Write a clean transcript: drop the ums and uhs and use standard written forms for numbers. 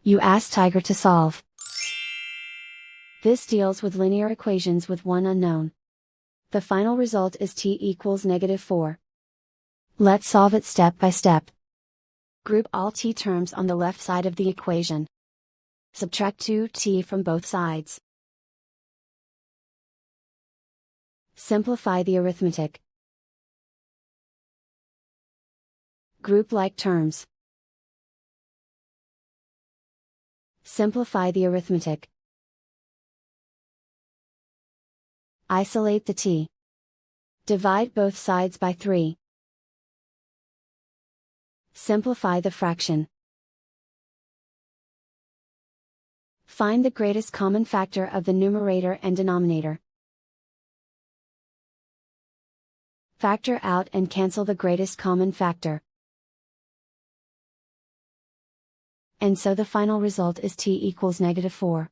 You ask Tiger to solve. This deals with linear equations with one unknown. The final result is t equals -4. Let's solve it step by step. Group all t terms on the left side of the equation. Subtract 2t from both sides. Simplify the arithmetic. Group like terms. Simplify the arithmetic. Isolate the t. Divide both sides by 3. Simplify the fraction. Find the greatest common factor of the numerator and denominator. Factor out and cancel the greatest common factor. And so the final result is t equals -4.